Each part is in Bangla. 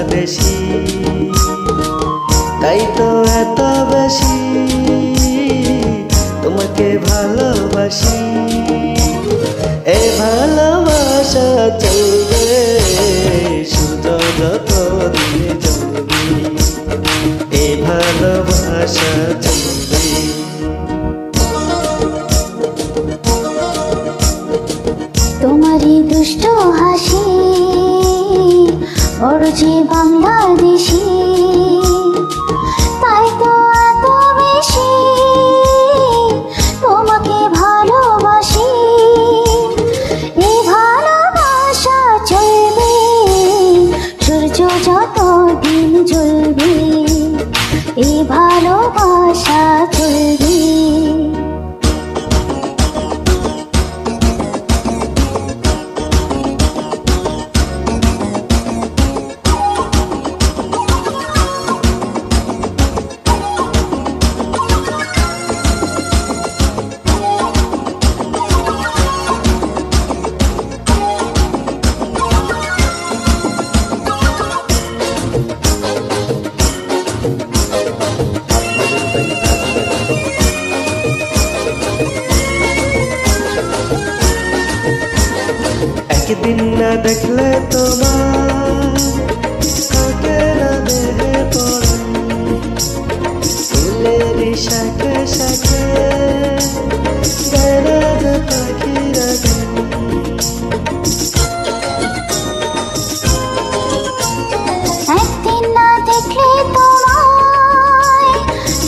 বাংলাদেশি, তাই তো এত বেশি তোমাকে ভালোবাসি। এ ভালোবাসা চলবে সূর্য যত দিনে জ্বলবে, এ ভালোবাসা চলবে। তোমারই দুষ্ট হাসি বড় যে বাংলাদেশি, তাই তো এত বেশি তোমাকে ভালোবাসি। এই ভালোবাসা চলবে সূর্য যত দিন জ্বলবে, এই ভালোবাসা চলবে। একদিন না দেখলে তোমার কাকে না দেহে পড়ে, ফুলেরই শাখে শাখে গায়না যে পাখিরা গান। একদিন না দেখলে তোমায়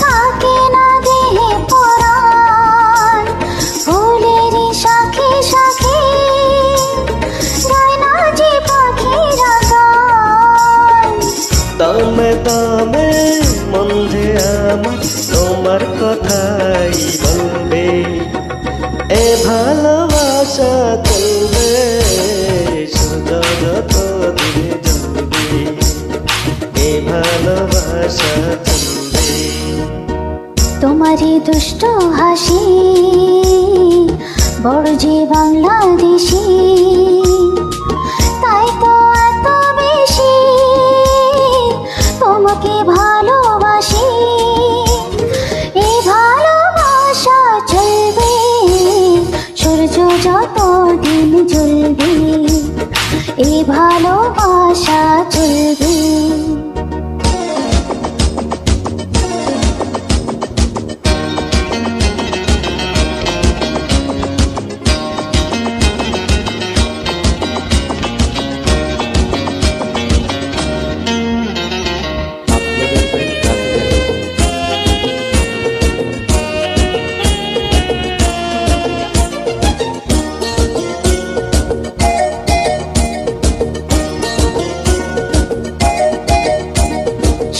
থাকে না দেহে পরাণ, ফুলেরই শাখে শাখে গায় না যে পাখিরা গান। দমে দমে মন যে আমার তোমার কথাই বলবে, এ ভালোবাসা চলবে সূর্য যত দিনে জ্বলবে, এ ভালোবাসা চলবে। তোমারই দুষ্ট হাসি বড় যে বাংলাদেশি, তাই তো এত বেশি তোমাকে ভালোবাসি। এই ভালোবাসা চলবে সূর্য যত দিন জ্বলবে, এই ভালোবাসা চলবে।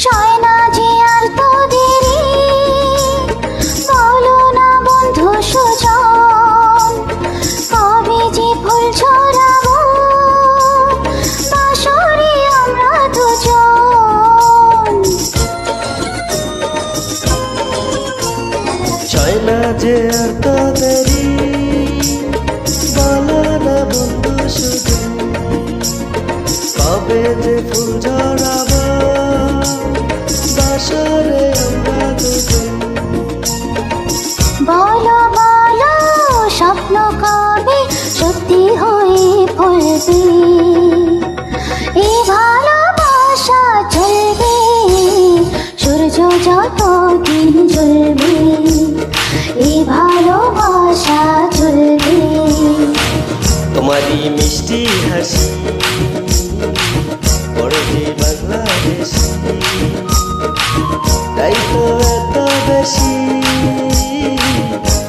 ছয় না যে আর তো দেরি, বলো না বন্ধু শুধু কবে যে ফুল ঝরাবো বাসরে আমরা দুজন। বলো বলো স্বপ্ন কবে সত্যি হয়ে ফলবে, এই ভালোবাসা চলবে সূর্য যত দিন জ্বলবে, এই ভালোবাসা চলবে। তোমারই মিষ্টি হাসি বড় যে বাংলাদেশি, তাই তো এত বেশি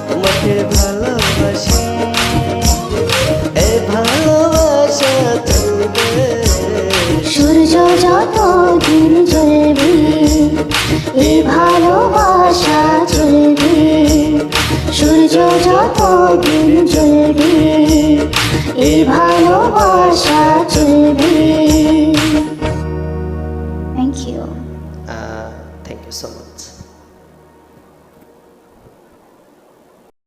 তোমাকে ভালোবাসি। এ ভালোবাসা চলবে সূর্য যত দিন জ্বলবে, এই ভালোবাসা চলবে। সূর্য যত দিন জ্বলবে, এই ভালোবাসা চলবে। Thank you. Thank you so much.